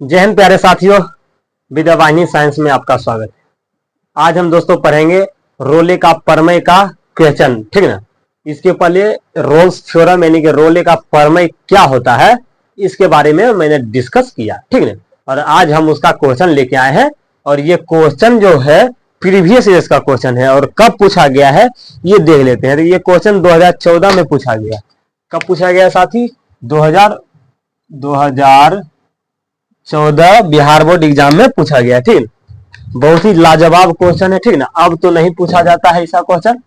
जय हिंद प्यारे साथियों, विद्यावाहिनी साइंस में आपका स्वागत है। आज हम दोस्तों पढ़ेंगे रोले का प्रमेय का क्वेश्चन, ठीक ना। इसके पहले रोल्स थ्योरम यानी कि रोले का प्रमेय क्या होता है इसके बारे में मैंने डिस्कस किया, ठीक ना। और आज हम उसका क्वेश्चन लेके आए हैं और ये क्वेश्चन जो है प्रीवियस ईयर्स का क्वेश्चन है और कब पूछा गया है ये देख लेते हैं। तो ये क्वेश्चन 2014 में पूछा गया। कब पूछा गया साथी? 2014 बिहार बोर्ड एग्जाम में पूछा गया, ठीक। बहुत ही लाजवाब क्वेश्चन है, ठीक ना। अब तो नहीं पूछा जाता है ऐसा क्वेश्चन,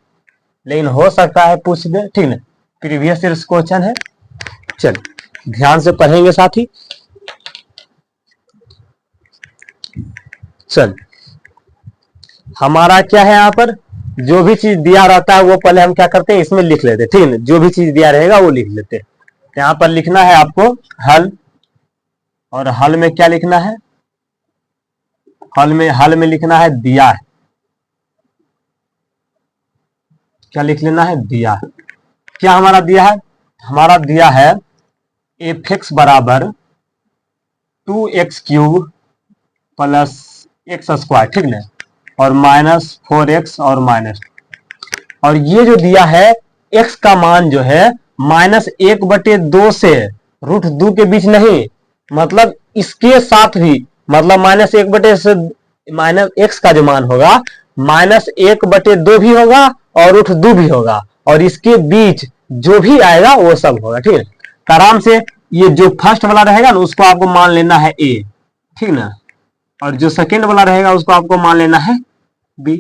लेकिन हो सकता है पूछ दे, ठीक ना। प्रीवियस ईयर क्वेश्चन है। चल ध्यान से पढ़ेंगे साथी। चल हमारा क्या है, यहाँ पर जो भी चीज दिया रहता है वो पहले हम क्या करते हैं, इसमें लिख लेते हैं, ठीक है। जो भी चीज दिया रहेगा वो लिख लेते हैं। यहाँ पर लिखना है आपको हल, और हल में क्या लिखना है? हल में लिखना है दिया है। क्या लिख लेना है? दिया है। क्या हमारा दिया है? हमारा दिया है f(x) बराबर 2x³ प्लस x², ठीक ना, और -4x और माइनस। और ये जो दिया है x का मान जो है -1/2 से √2 के बीच नहीं, मतलब इसके साथ भी, मतलब -1/2 से -x का जो मान होगा -1/2 भी होगा और √2 भी होगा, और इसके बीच जो भी आएगा वो सब होगा, ठीक है। आराम से ये जो फर्स्ट वाला रहेगा ना उसको आपको मान लेना है a, ठीक ना, और जो सेकेंड वाला रहेगा उसको आपको मान लेना है b।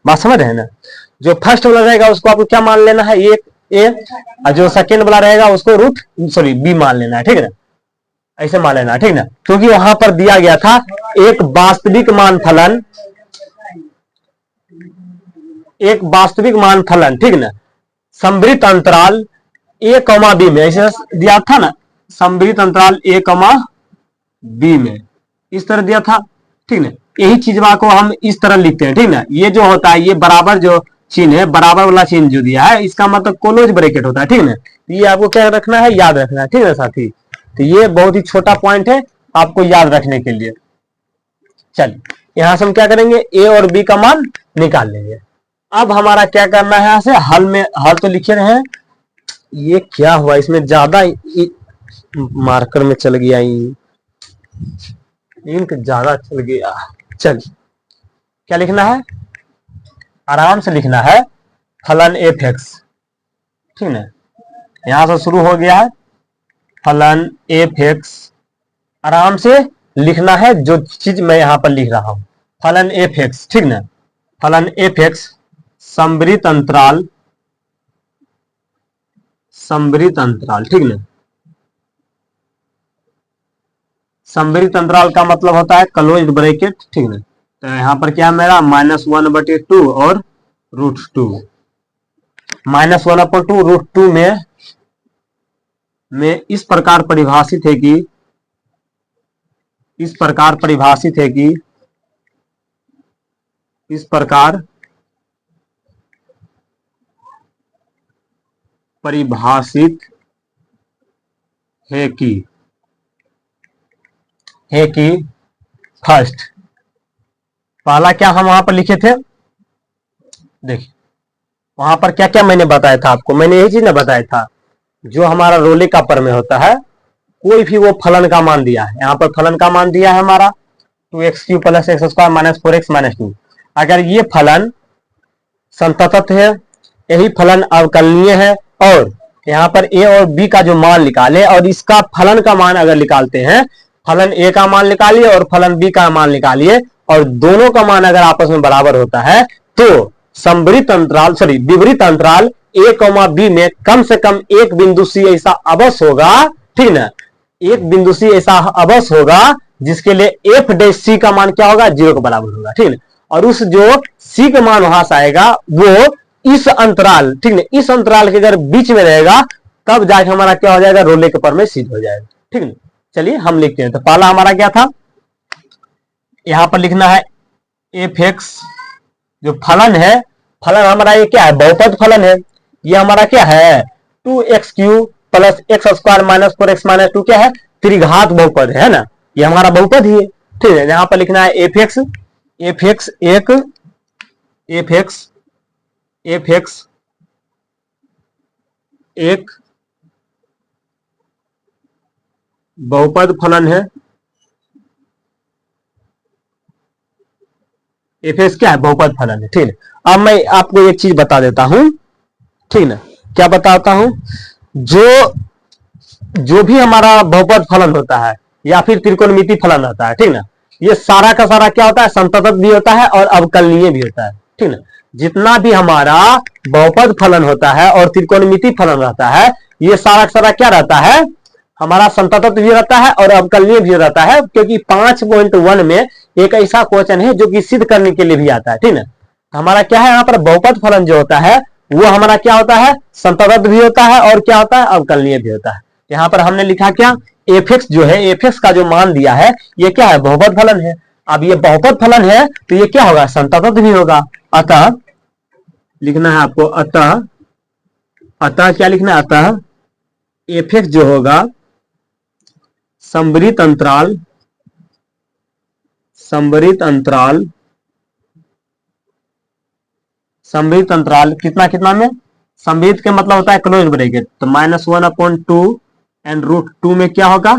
बात समझ रहे हैं ना? जो फर्स्ट वाला रहेगा उसको आपको क्या मान लेना है? a, और जो सेकेंड वाला रहेगा उसको b मान लेना है, ठीक है ना। ऐसे मान लेना, ठीक ना, क्योंकि वहां पर दिया गया था एक वास्तविक मान फलन, ठीक ना, संवृत अंतराल a, b में, ऐसे दिया था ना, संवृत अंतराल a, b में इस तरह दिया था, ठीक ना। यही चीज को हम इस तरह लिखते हैं, ठीक ना। ये जो होता है, ये बराबर जो चिन्ह है, बराबर वाला चिन्ह जो दिया है, इसका मतलब क्लोज ब्रैकेट होता है, ठीक ना। ये आपको क्या रखना है? याद रखना है, ठीक है साथी। तो ये बहुत ही छोटा पॉइंट है आपको याद रखने के लिए। चलिए यहां से हम क्या करेंगे, a और b का मान निकाल लेंगे। अब हमारा क्या करना है, यहां से हल तो लिखे रहे हैं। ये क्या हुआ, इसमें ज्यादा मार्कर में चल गया, इंक ज्यादा चल गया। चल क्या लिखना है? आराम से लिखना है फलन f(x), ठीक है। यहां से शुरू हो गया है फलन f(x), आराम से लिखना है जो चीज मैं यहां पर लिख रहा हूं, फलन f(x), ठीक ना। फलन f(x) संवृत अंतराल, ठीक ना। संवृत अंतराल का मतलब होता है क्लोज्ड ब्रैकेट, ठीक ना। तो यहां पर क्या है मेरा, -1/2 और √2। -1/2 √2 में इस प्रकार परिभाषित है कि फर्स्ट, पहला क्या हम वहां पर लिखे थे, देखिए वहां पर क्या क्या मैंने बताया था आपको। मैंने यही चीज ना बताया था, जो हमारा रोले का प्रमेय होता है, कोई भी वो फलन का मान दिया है, यहाँ पर फलन का मान दिया है हमारा 2x³ प्लस x² -4x -2। अगर ये फलन संतत है, यही फलन अवकलनीय है, और यहाँ पर a और b का जो मान निकाले और इसका फलन का मान अगर निकालते हैं, फलन a का मान निकालिए और फलन b का मान निकालिए, और दोनों का मान अगर आपस में बराबर होता है तो विवृत अंतराल a, b में कम से कम एक बिंदु c ऐसा अवश्य होगा, ठीक ना। एक बिंदु c ऐसा अवश्य होगा जिसके लिए f' का मान क्या होगा, 0 के बराबर होगा, ठीक ना। और उस जो c का मान वहां से आएगा वो इस अंतराल, ठीक ना, इस अंतराल के अगर बीच में रहेगा तब जाके हमारा क्या हो जाएगा, रोले के प्रमेय सिद्ध हो जाएगा, ठीक ना। चलिए हम लिखते हैं। तो पहला हमारा क्या था, यहां पर लिखना है f(x), जो फलन है, फलन हमारा ये क्या है, बहुपद फलन है। ये हमारा क्या है, 2x³ प्लस x² -4x -2 क्या है, त्रिघात बहुपद है ना। ये हमारा बहुपद ही है, ठीक है। यहां पर लिखना है एफ एक्स, एफ एक्स एक, एफ एक्स, एफ एक्स एक बहुपद फलन है। एफ एक्स क्या है? बहुपद फलन है, ठीक है। अब मैं आपको एक चीज बता देता हूं, ठीक ना, क्या बताता हूं, जो भी हमारा बहुपद फलन होता है या फिर त्रिकोणमिति फलन होता है, ठीक ना, ये सारा का सारा क्या होता है? संतत भी होता है और अवकलनीय भी होता है, ठीक ना। जितना भी हमारा बहुपद फलन होता है और त्रिकोणमिति फलन रहता है, ये सारा का सारा क्या रहता है? हमारा संतत भी रहता है और अवकलनीय भी रहता है, क्योंकि 5.1 में एक ऐसा क्वेश्चन है जो कि सिद्ध करने के लिए भी आता है, ठीक ना। हमारा क्या है यहाँ पर? बहुपद फलन जो होता है वो हमारा क्या होता है? संतत भी होता है और क्या होता है? अवकलनीय भी होता है। यहाँ पर हमने लिखा क्या? एफ एक्स जो है, एफ एक्स का जो मान दिया है ये क्या है? बहुपद फलन है। अब ये बहुपद फलन है तो ये क्या होगा? संतत भी होगा। अतः लिखना है आपको, अतः क्या लिखना है? अतः एफ एक्स जो होगा समवृत्त अंतराल, समवृत्त अंतराल, समवृत्त अंतराल कितना कितना में? समवृत्त के मतलब होता है क्लोज ब्रैकेट, तो -1/2 एंड √2 में क्या होगा?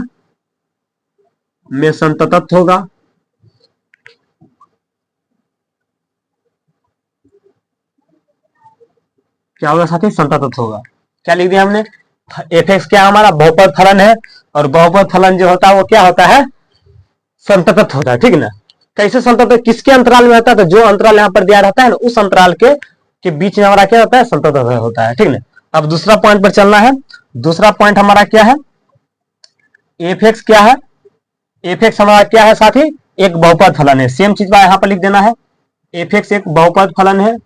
में संतत होगा। क्या होगा साथी? संतत होगा। क्या लिख दिया हमने? एफ एक्स क्या हमारा? बहुपद फलन है, और बहुपद फलन जो होता है वो क्या होता है? संतत होता है, ठीक ना। कैसे संतत? किसके अंतराल में होता है? तो जो अंतराल यहाँ पर दिया रहता है ना, उस अंतराल के बीच में हमारा क्या होता है? संतत होता है, ठीक ना। अब दूसरा पॉइंट पर चलना है। दूसरा पॉइंट हमारा क्या है? एफ एक्स क्या है? एफ एक्स हमारा क्या है साथी? एक बहुपद फलन है। सेम चीज यहां पर लिख देना है, एफ एक्स एक बहुपद फलन है।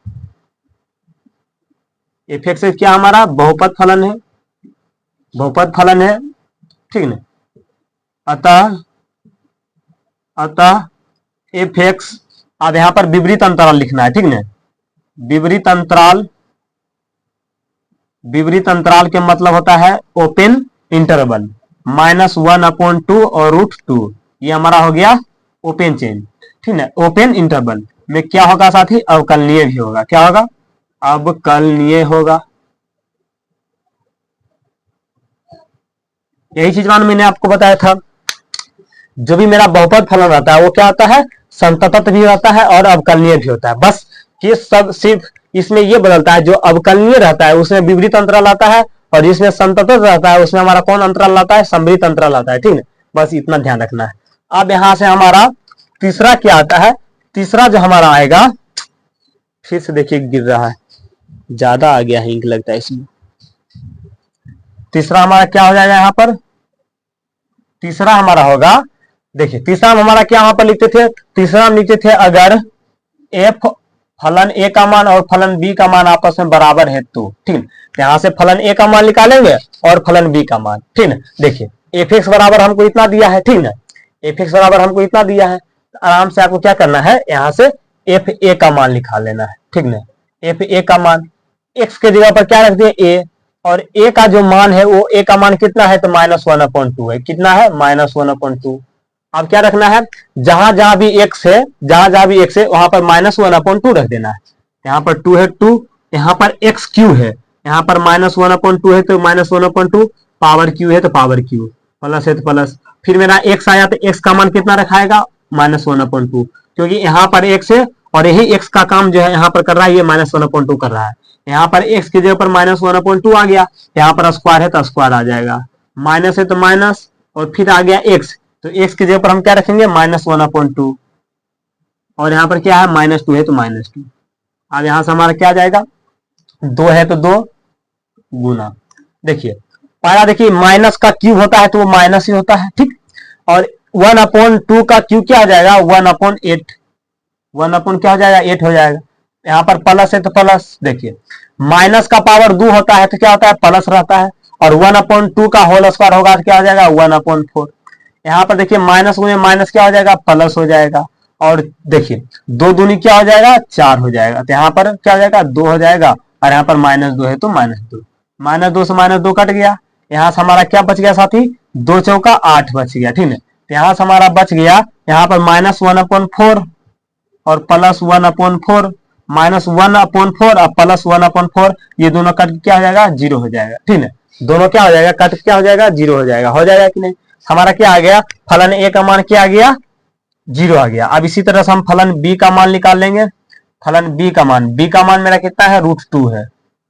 एफ एक्स क्या हमारा? बहुपद फलन है, बहुपद फलन है, ठीक ना। अतः एफ एक्स, अब यहां पर विपरीत अंतराल लिखना है, ठीक ना। विपरीत अंतराल, विपरीत अंतराल के मतलब होता है ओपन इंटरवल, -1/2 और √2, ये हमारा हो गया ओपन चेन, ठीक है। ओपन इंटरवल में क्या होगा साथी? अवकलनीय भी होगा। क्या होगा? अवकलनीय होगा। यही चीज मैंने आपको बताया था, जो भी मेरा बहुपद फलन रहता है वो क्या होता है? संतत भी होता है और अवकलनीय भी होता है। बस ये सब सिर्फ इसमें ये बदलता है, जो अवकलनीय रहता है उसमें विपरीत अंतराल आता है, और जिसमें संतत रहता है उसमें हमारा कौन अंतराल आता है? समवृत्त अंतराल आता है, ठीक है। बस इतना ध्यान रखना है। अब यहां से हमारा तीसरा क्या आता है? तीसरा जो हमारा आएगा, फिर से देखिए गिर रहा है, ज्यादा आ गया है इंक लगता है इसमें। तीसरा हमारा क्या हो जाएगा? यहाँ पर तीसरा हमारा होगा, देखिए तीसरा हमारा क्या यहाँ पर लिखते थे? तीसरा हम लिखते थे अगर एफ फलन ए का मान और फलन बी का मान आपस में बराबर है तो, ठीक। यहां से फलन ए का मान निकालेंगे और फलन बी का मान, ठीक है। देखिए एफ एक्स बराबर हमको इतना दिया है, ठीक ना। एफ एक्स बराबर हमको इतना दिया है, तो आराम से आपको क्या करना है? यहाँ से एफ ए का मान निकाल लेना है, ठीक ना। एफ ए का मान एक्स के जगह पर क्या रख दिए? ए, और ए का जो मान है वो ए का मान कितना है? तो -1/2 है। कितना है? -1/2। अब क्या रखना है? जहां जहां भी एक्स है, जहां जहां भी एक्स है वहां पर -1/2 रख देना है। यहाँ पर 2 है 2, यहाँ पर एक्स क्यू है, यहाँ पर -1/2 है तो -1/2, पावर क्यू है तो पावर क्यू, प्लस है तो प्लस। फिर मेरा एक्स आया तो एक्स का मान कितना रखाएगा? -1/2, क्योंकि यहाँ पर एक्स है और यही एक्स का काम जो है यहाँ पर कर रहा है, ये -1/2 कर रहा है। यहाँ पर एक्स की जगह पर -1/2 आ गया, यहाँ पर स्क्वायर है तो स्क्वायर आ जाएगा, माइनस है तो माइनस, और फिर आ गया एक्स, तो एक्स की जगह पर हम क्या रखेंगे? -1/2, और यहाँ पर क्या है? -2 है तो -2। अब यहां से हमारा क्या आ जाएगा? 2 है तो 2 गुना, देखिए पहला देखिए माइनस का क्यूब होता है तो वो माइनस ही होता है, ठीक। और 1/2 का क्यूब क्या हो जाएगा? 1/8, 1 क्या हो जाएगा? 8 हो जाएगा। यहाँ पर प्लस है तो प्लस, देखिए माइनस का पावर 2 होता है तो क्या होता है? प्लस रहता है, और 1/2 का होल स्क्वायर होगा तो क्या हो जाएगा? 1/4। यहाँ पर देखिए माइनस में माइनस क्या हो जाएगा? प्लस हो जाएगा, और देखिए 2 दूनी क्या हो जाएगा? 4 हो जाएगा, तो यहाँ पर क्या हो जाएगा? 2 हो जाएगा, और यहाँ पर -2 है तो -2, -2 से -2 कट गया। यहाँ से हमारा क्या बच गया साथी? 2 चौका 8 बच गया, ठीक है। तो यहां से हमारा बच गया यहाँ पर -1/4 और +1/4, -1/4 और +1/4, ये दोनों कट क्या हो जाएगा, 0 हो जाएगा। ठीक है, दोनों क्या हो जाएगा, कट क्या हो जाएगा, 0 हो जाएगा कि नहीं। हमारा क्या आ गया, फलन ए का मान क्या आ गया, 0 आ गया। अब इसी तरह से हम फलन बी का मान निकाल लेंगे। फलन बी का मान मेरा कितना है, √2 है।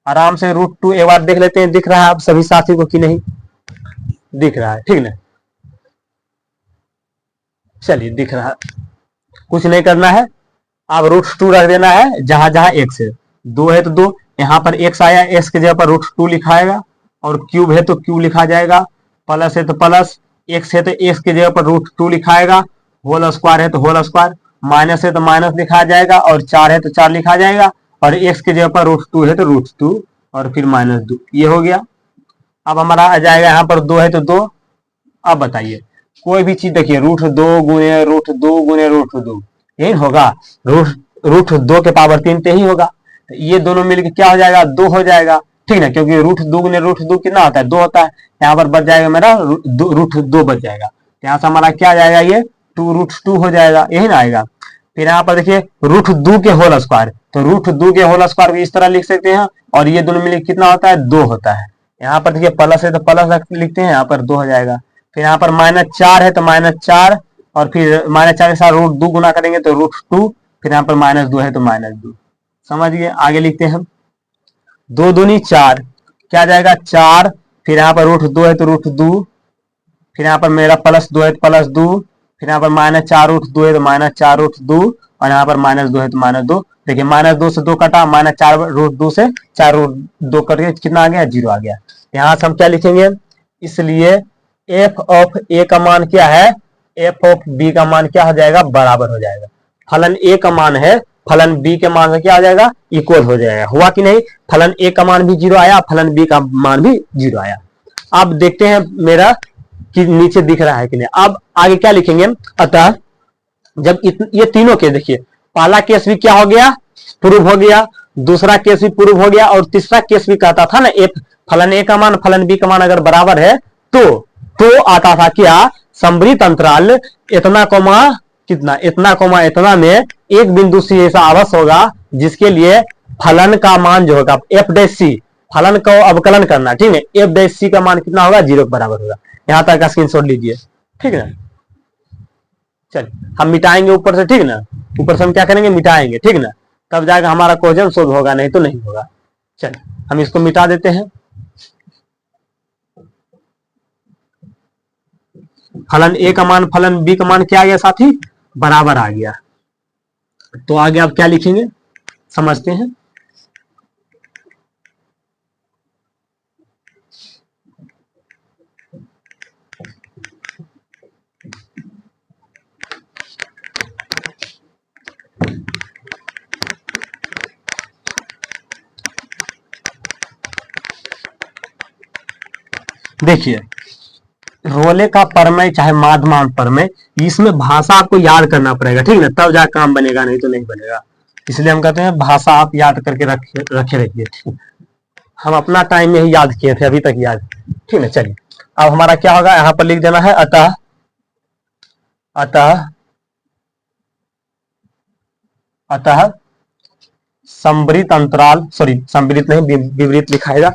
आराम से √2 एक बार देख लेते हैं, दिख रहा है आप सभी साथी को कि नहीं दिख रहा है, ठीक ना। चलिए दिख रहा है, कुछ नहीं करना है, अब √2 रख देना है जहां जहां x है। 2 है तो 2, यहाँ पर x आया, x की जगह पर √2 लिखाएगा, और क्यूब है तो क्यूब लिखा जाएगा, प्लस है तो प्लस, x है तो x की जगह पर √2 लिखाएगा, होल स्क्वायर है तो होल स्क्वायर, माइनस है तो माइनस लिखा जाएगा, और 4 है तो 4 लिखा जाएगा, और x की जगह पर √2 है तो √2 और फिर -2, ये हो गया। अब हमारा आ जाएगा यहाँ पर 2 है तो 2। अब बताइए कोई भी चीज देखिए, √2 गुणे √2 गुणे √2 यही होगा, √2 के पावर 3 पे ही होगा। तो ये दोनों मिलकर क्या हो जाएगा, 2 हो जाएगा, ठीक ना, क्योंकि √2 गुणे √2 कितना होता है, 2 होता है। यहाँ पर बच जाएगा मेरा √2 बच जाएगा, यहाँ से हमारा क्या आ जाएगा, ये 2√2 हो जाएगा, यही ना आएगा। फिर यहाँ पर देखिए √2 के होल स्क्वायर, तो √2 के होल स्क्वायर को इस तरह लिख सकते हैं, और ये दोनों मिलकर कितना होता है, 2 होता है। यहाँ पर देखिए प्लस है तो प्लस लिखते हैं, यहाँ पर 2 हो जाएगा। फिर यहाँ पर -4 है तो -4, और फिर -4 के साथ √2 गुना करेंगे तो √2, फिर यहाँ पर -2 है तो -2। समझ गए, आगे लिखते हैं हम, 2 दूनी 4, क्या जाएगा 4, फिर यहाँ पर √2 है तो √2, फिर यहाँ पर मेरा +2 है तो +2, फिर यहाँ पर -4√2 है तो -4√2, और यहाँ पर -2 है तो -2। देखिए -2 से 2 कटा, -4√2 से 4√2 कट के कितना आ गया, 0 आ गया। यहाँ से हम क्या लिखेंगे, इसलिए f ऑफ a का मान क्या है, f ऑफ b का मान क्या हो जाएगा, बराबर हो जाएगा। फलन a का मान है, फलन b के मान से क्या हो जाएगा, इक्वल हो जाएगा। हुआ कि नहीं, फलन a का मान भी 0 आया, फलन b का मान भी 0 आया। अब देखते हैं मेरा कि नीचे दिख रहा है कि नहीं। अब आगे क्या लिखेंगे, अतः जब ये तीनों के देखिए, पहला केस भी क्या हो गया, प्रूव हो गया, दूसरा केस भी प्रूव हो गया, और तीसरा केस भी कहता था ना, फलन ए का मान फलन बी का मान अगर बराबर है तो आता था क्या, समवृत्त अंतराल इतना कोमा कितना, इतना कोमा इतना में एक बिंदु सी ऐसा अवश्य होगा जिसके लिए फलन का मान जो होगा f', फलन को अवकलन करना, ठीक है, f' का मान कितना होगा, 0 के बराबर होगा। यहां तक का स्क्रीनशॉट लीजिए, ठीक है। चलिए हम मिटाएंगे ऊपर से, ठीक ना, ऊपर से हम क्या करेंगे, मिटाएंगे, ठीक ना, तब जाकर हमारा क्वेश्चन सोल्व होगा, नहीं तो नहीं होगा। चलिए हम इसको मिटा देते हैं। फलन ए का मान फलन बी का मान क्या आ गया साथी, बराबर आ गया। तो आगे आप क्या लिखेंगे समझते हैं। देखिए रोले का प्रमेय चाहे माध्यमान प्रमेय, इसमें भाषा आपको याद करना पड़ेगा, ठीक ना, तब जाकर काम बनेगा, नहीं तो नहीं बनेगा। इसलिए हम कहते हैं भाषा आप याद करके रखे रहिए, ठीक। हम अपना टाइम में ही याद किए थे, अभी तक याद, ठीक है। चलिए अब हमारा क्या होगा, यहां पर लिख देना है अतः, अतः अतः समवृत्त अंतराल, सॉरी समवृत्त नहीं, विवृत लिखाएगा,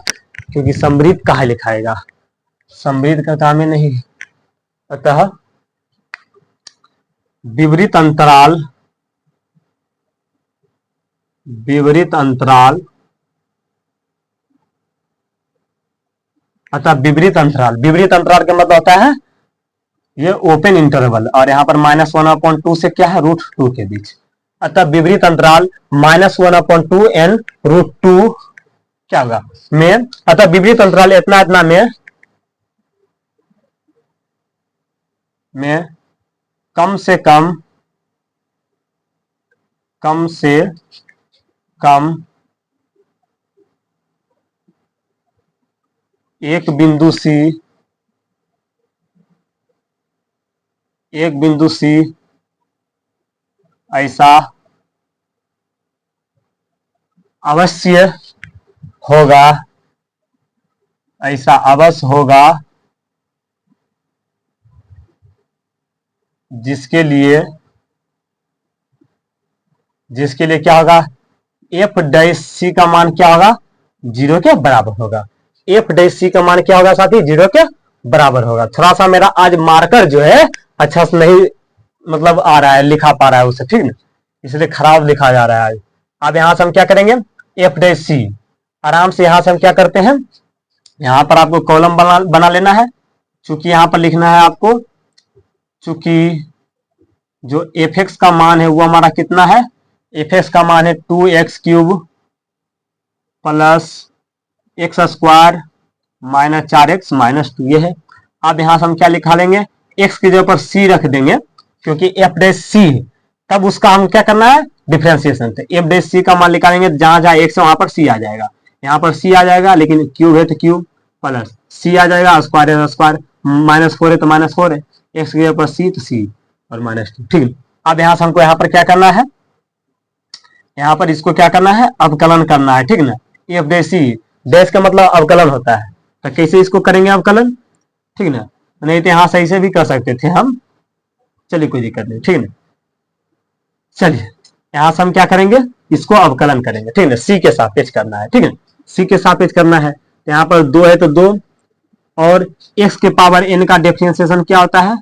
क्योंकि समवृत्त कहाँ लिखाएगा, समवृत्त का काम ही नहीं। अतः विवृत अंतराल, विवृत अंतराल, अतः विवृत अंतराल, विवृत अंतराल का मतलब होता है ये ओपन इंटरवल, और यहाँ पर -1/2 से क्या है, √2 के बीच। अतः विवृत अंतराल -1/2 एन √2 क्या होगा में, अतः विवृत अंतराल इतना इतना में कम से कम, कम से कम एक बिंदु सी, एक बिंदु सी ऐसा अवश्य होगा, ऐसा अवश्य होगा जिसके लिए क्या होगा, एफ डैश सी का मान क्या होगा, 0 के बराबर होगा। एफ डैश सी का मान क्या होगा साथी, 0 के बराबर होगा। थोड़ा सा मेरा आज मार्कर जो है अच्छा से नहीं मतलब आ रहा है, लिखा पा रहा है उसे, ठीक ना, इसलिए खराब लिखा जा रहा है। अब यहां से हम क्या करेंगे, एफ डैश सी आराम से यहां से हम क्या करते हैं, यहां पर आपको कॉलम बना लेना है। चूंकि यहां पर लिखना है आपको, चूंकि जो एफ एक्स का मान है वो हमारा कितना है, एफ एक्स का मान है 2x³ plus x square minus 4x minus 2 ये है। अब यहां से हम क्या लिखा लेंगे, x की जगह पर c रख देंगे, क्योंकि एफ डैश सी है, तब उसका हम क्या करना है, डिफ्रेंसिएशन। तो एफ डैश सी का मान निकालेंगे, जहां जहां x है वहां पर c आ जाएगा, यहाँ पर c आ जाएगा, लेकिन क्यूब है तो क्यूब प्लस c आ जाएगा, स्क्वायर है तो स्क्वायर, -4 है तो -4 है, x की जगह पर c तो c और -2, ठीक है। अब यहां से हमको यहाँ पर क्या करना है, यहाँ पर इसको क्या करना है, अवकलन करना है, ठीक ना। एफ डैश सी, डैश का मतलब अवकलन होता है, तो कैसे इसको करेंगे अवकलन, ठीक ना, नहीं तो यहां सही से भी कर सकते थे हम, चलिए कोई दिक्कत नहीं, ठीक ना। चलिए यहां से हम क्या करेंगे, इसको अवकलन करेंगे, ठीक है, सी के सापेक्ष करना है, ठीक है, सी के सापेक्ष करना है। तो यहाँ पर 2 है तो 2, और x के पावर n का डिफरेंशिएशन क्या होता है,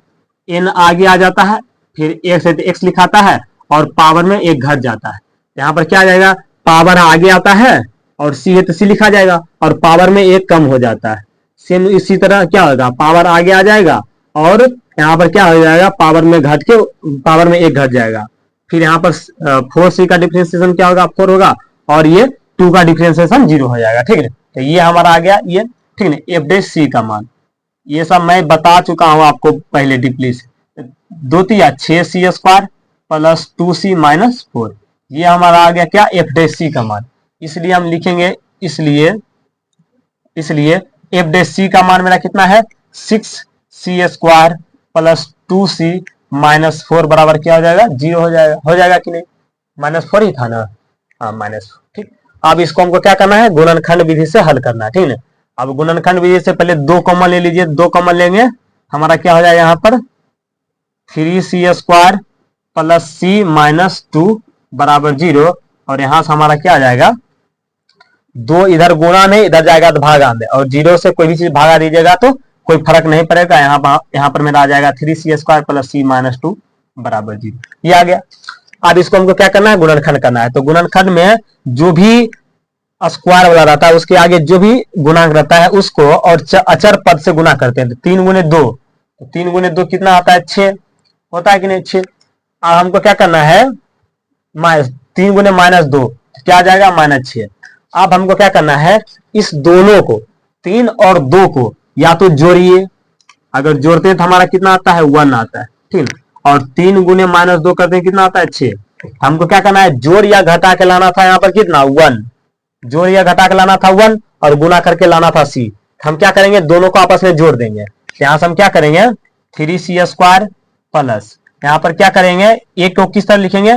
n आगे आ जाता है, फिर x है तो x लिखाता है, और पावर में 1 घट जाता है। यहाँ पर क्या आ जाएगा, पावर आगे आता है और c है तो c लिखा जाएगा, और पावर में 1 कम हो जाता है। सेम इसी तरह क्या होगा, पावर आगे आ जाएगा और यहाँ पर क्या हो जाएगा, पावर में घट के पावर में 1 घट जाएगा। फिर यहाँ पर 4c का डिफरेंशिएशन क्या होगा, 4 होगा, और ये 2 का डिफरेंशिएशन 0 हो जाएगा, ठीक है। तो ये हमारा आ गया ये, ठीक है, एफ डैश सी का मान। ये सब मैं बता चुका हूं आपको पहले डीपली से। 2 तिया 6c² प्लस 2c माइनस 4, ये हमारा आ गया क्या, एफ डैश सी का मान। इसलिए हम लिखेंगे, इसलिए एफ डैश सी का मान मेरा कितना है, 6c² प्लस 2c माइनस 4 बराबर क्या हो जाएगा, 0 हो जाएगा कि नहीं, -4 ही था ना, हाँ -4, ठीक। अब इसको हमको क्या करना है, गुणनखंड विधि से हल करना है, ठीक है। अब गुणनखंड विधि से पहले 2 कॉमन ले लीजिए, 2 कॉमन लेंगे, हमारा क्या हो जाएगा यहाँ पर 3c² प्लस c माइनस 2 बराबर 0, और यहां से हमारा क्या आ जाएगा, 2 इधर गुणा में, इधर जाएगा तो भागा में, और 0 से कोई भी चीज भागा दीजिएगा तो कोई फर्क नहीं पड़ेगा। यहाँ पर मेरा आ जाएगा 3c² प्लस c माइनस 2 बराबर 0, ये आ गया। अब इसको हमको क्या करना है, गुणनखंड करना है। तो गुणनखंड में जो भी स्क्वायर वाला रहता है उसके आगे जो भी गुणांक रहता है उसको और अचर पद से गुणा करते हैं। तो 3 गुने 2, तो 3 गुने 2 कितना आता है, 6 होता है कि नहीं, 6। अब हमको क्या करना है, 3 गुने -2 क्या आ जाएगा, -6। अब हमको क्या करना है, इस दोनों को 3 और 2 को या तो जोड़िए, अगर जोड़ते हैं तो हमारा कितना आता है, 1 आता है, ठीक है। और 3 गुने -2 करते हैं कितना आता है, 6। हमको क्या करना है, जोड़ या घटा के लाना था यहाँ पर कितना, 1, जोड़ या घटा के लाना था 1, और गुना करके लाना था c। हम क्या करेंगे, दोनों को आपस में जोड़ देंगे। यहां से हम क्या करेंगे, 3c² प्लस, यहाँ पर क्या करेंगे, एक को किस तरह लिखेंगे,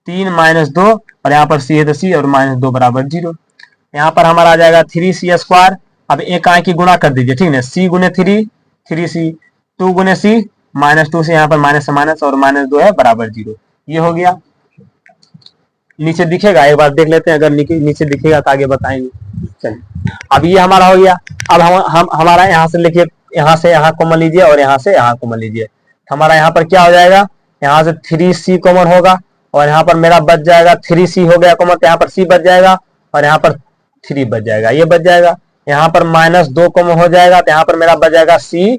3 - 2, और यहाँ पर c है तो c, और -2 बराबर 0। यहाँ पर हमारा आ जाएगा 3c²। अब एक आए की गुणा कर दीजिए, ठीक है, c गुने 3, 3c, 2 गुने c, -2 से यहाँ पर माइनस से माइनस, और -2 है बराबर 0, ये हो गया। नीचे दिखेगा, एक बार देख लेते हैं, अगर नीचे दिखेगा तो आगे बताएंगे। चलिए अब ये हमारा हो गया। अब हम हमारा यहाँ से लिखिए, यहाँ से यहाँ कॉमन लीजिए और यहाँ से यहाँ कॉमन लीजिए। हमारा यहाँ पर क्या हो जाएगा, यहाँ से 3c कॉमन होगा, और यहाँ पर मेरा बच जाएगा 3c हो गया कॉमन, तो यहाँ पर c बच जाएगा, और यहाँ पर 3 बच जाएगा, ये बच जाएगा। यहाँ पर -2 कॉमन हो जाएगा, तो यहाँ पर मेरा बच जाएगा c,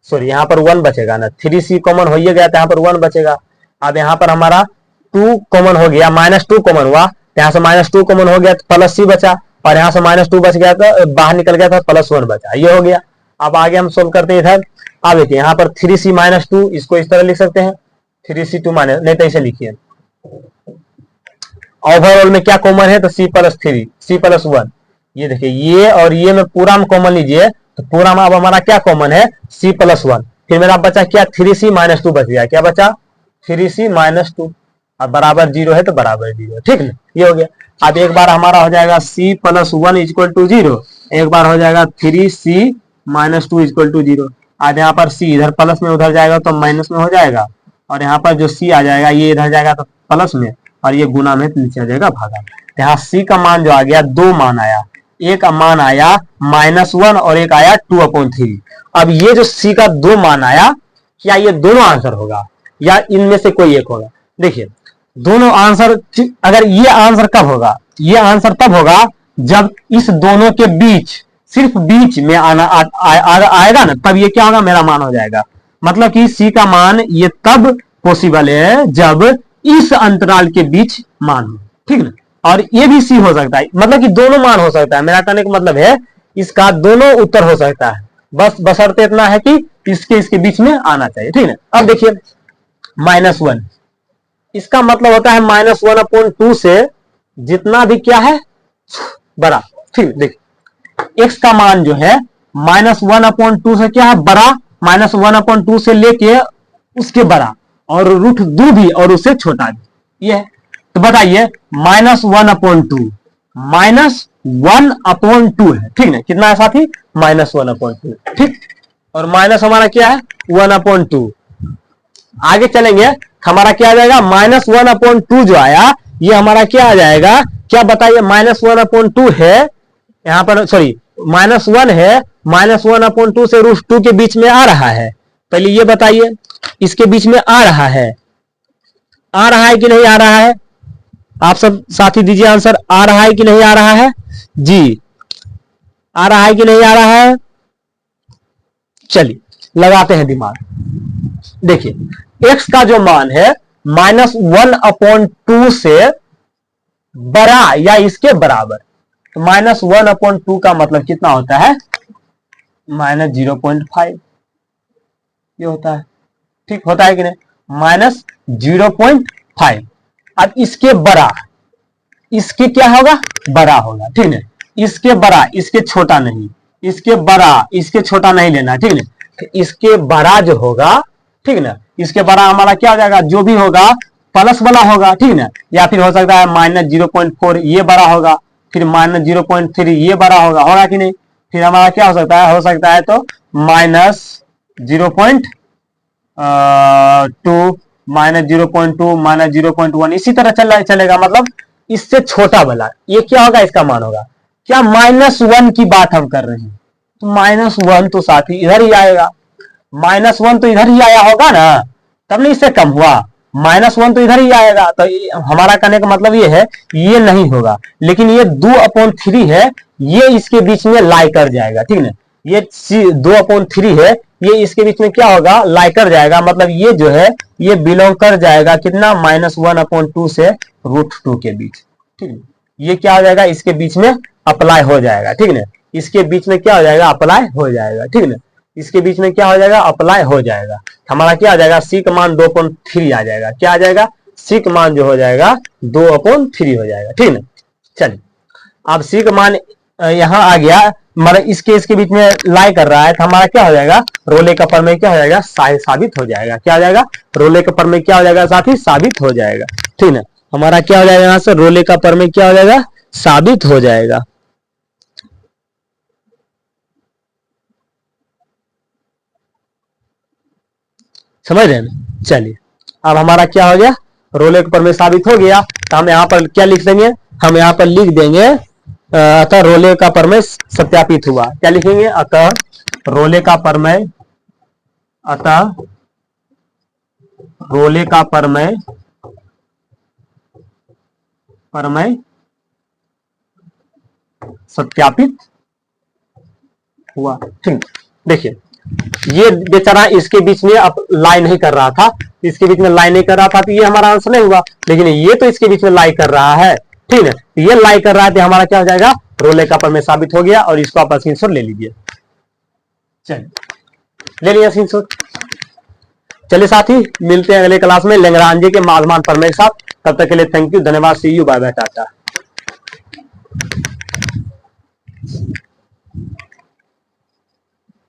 सॉरी यहाँ पर 1 बचेगा ना, 3c कॉमन हो ही गया, तो यहाँ पर 1 बचेगा। अब यहाँ पर हमारा 2 कॉमन हो गया, -2 कॉमन हुआ, तो यहाँ से -2 कॉमन हो गया तो प्लस c बचा, और यहाँ से -2 बच गया तो बाहर निकल गया था, +1 बचा, ये हो गया। अब आगे हम सोल्व करते हैं इधर। अब देखिए यहाँ पर 3c - 2, इसको इस तरह लिख सकते हैं, 3c2 माइनस, नहीं तो ऐसे लिखिए, ओवरऑल में क्या कॉमन है, तो c + 3, c + 1, ये देखिए, ये और ये में पूरा में कॉमन लीजिए, तो पूरा में अब हमारा क्या कॉमन है, c + 1। फिर मेरा बचा क्या, 3c - 2 बच गया, क्या बचा, 3c - 2, अब बराबर 0 है तो बराबर 0, ठीक है, ये हो गया। अब एक बार हमारा हो जाएगा c + 1 = 0, एक बार हो जाएगा 3c - 2 = 0। आज यहाँ पर सी इधर प्लस में उधर जाएगा तो माइनस में हो जाएगा, और यहाँ पर जो सी आ जाएगा ये इधर जाएगा तो प्लस में, और ये गुना में नीचे आ जाएगा भागा। यहाँ सी का मान जो आ गया, दो मान आया, एक मान आया -1 और एक आया 2/3। अब ये जो सी का दो मान आया, क्या ये दोनों आंसर होगा या इनमें से कोई एक होगा? देखिए दोनों आंसर, अगर ये आंसर कब होगा, ये आंसर तब होगा जब इस दोनों के बीच, सिर्फ बीच में आएगा ना, तब ये क्या होगा, मेरा मान हो जाएगा। मतलब कि सी का मान ये तब पॉसिबल है जब इस अंतराल के बीच मान हो, ठीक ना। और ये भी सी हो सकता है, मतलब कि दोनों मान हो सकता है। मेरा कहने का मतलब है इसका दोनों उत्तर हो सकता है, बस बशर्ते इतना है कि इसके बीच में आना चाहिए, ठीक है। अब देखिए -1, इसका मतलब होता है -1/2 से जितना भी क्या है बड़ा, ठीक। देखिए x का मान जो है -1/2 से क्या है बड़ा, -1/2 से लेके उसके बड़ा, और √2 भी और उससे छोटा भी, ये है। तो बताइए -1/2 -1/2 है, ठीक है, कितना है साथी, -1/2, ठीक। और माइनस हमारा क्या है 1/2। आगे चलेंगे, हमारा क्या आ जाएगा, -1/2 जो आया ये हमारा क्या आ जाएगा, क्या बताइए, -1/2 है यहां पर, सॉरी -1 है, -1/2 से √2 के बीच में आ रहा है। पहले ये बताइए, इसके बीच में आ रहा है कि नहीं आ रहा है? आप सब साथी दीजिए आंसर, आ रहा है कि नहीं आ रहा है? जी आ रहा है कि नहीं आ रहा है? चलिए लगाते हैं दिमाग। देखिए x का जो मान है -1/2 से बड़ा या इसके बराबर, तो -1/2 का मतलब कितना होता है, -0.5 ये होता है, ठीक होता है कि नहीं, -0.5। अब इसके बड़ा, इसके क्या होगा, बड़ा होगा, ठीक है। इसके बड़ा, इसके छोटा नहीं, इसके बड़ा इसके छोटा नहीं लेना, ठीक है। तो इसके बड़ा जो होगा, ठीक ना, इसके बड़ा हमारा क्या हो जाएगा, जो भी होगा प्लस वाला होगा, ठीक ना, या फिर हो सकता है -0.4 ये बड़ा होगा, फिर -0.3 ये बड़ा होगा कि नहीं। फिर हमारा क्या हो सकता है तो -0.2 -0.2 -0.1 इसी तरह चलेगा। मतलब इससे छोटा वाला ये क्या होगा, इसका मान होगा क्या, -1 की बात हम कर रहे हैं, तो -1 तो साथी इधर ही आएगा, -1 तो इधर ही आया होगा ना, तब नहीं इससे कम हुआ, -1 तो इधर ही आएगा। तो हमारा कहने का मतलब ये है ये नहीं होगा, लेकिन ये 2/3 है, ये इसके बीच में लाई कर जाएगा, ठीक है। ये 2/3 है, ये इसके बीच में क्या होगा, लाई कर जाएगा। मतलब ये जो है ये बिलोंग कर जाएगा कितना, -1/2 से √2 के बीच, ठीक है। ये क्या हो जाएगा, इसके बीच में अप्लाई हो जाएगा, ठीक है। इसके बीच में क्या हो जाएगा, अप्लाई हो जाएगा, ठीक है। इसके बीच में क्या हो जाएगा, अप्लाई हो जाएगा। हमारा क्या आ जाएगा, सी का मान 2/3 आ जाएगा, क्या आ जाएगा, सी का मान जो हो जाएगा 2/3 हो जाएगा, ठीक है। चलिए अब सी का मान यहां आ गया, मतलब इसके बीच में लाई कर रहा है, तो हमारा क्या हो जाएगा, रोले का प्रमेय क्या हो जाएगा, साबित हो जाएगा। क्या हो जाएगा, रोले का प्रमेय क्या हो जाएगा साथी, साबित हो जाएगा, ठीक है। हमारा क्या हो जाएगा, यहां से रोले का प्रमेय क्या हो जाएगा, साबित हो जाएगा। समझ रहे हैं। चलिए अब हमारा क्या हो गया, रोले का प्रमेय साबित हो गया, तो हम यहाँ पर क्या लिख देंगे, हम यहाँ पर लिख देंगे अतः रोले का प्रमेय सत्यापित हुआ। क्या लिखेंगे, अतः रोले का प्रमेय, अतः रोले का प्रमेय सत्यापित हुआ, ठीक। देखिए ये बेचारा इसके बीच में अब लाई नहीं कर रहा था, इसके बीच में लाई नहीं कर रहा था, तो ये हमारा आंसर नहीं हुआ, लेकिन ये तो इसके बीच में लाई कर रहा है, ठीक है। ये लाई कर रहा है, तो हमारा क्या हो जाएगा, रोले का प्रमेय साबित हो गया। और इसको आप स्क्रीनशॉट ले लीजिए, चलिए ले लिया स्क्रीनशॉट। चलिए साथी मिलते हैं अगले क्लास में लेंगरांजे के माध्यमान प्रमेय के साथ। तब तक के लिए थैंक यू, धन्यवाद, सी यू, बाय बाय, टाटा।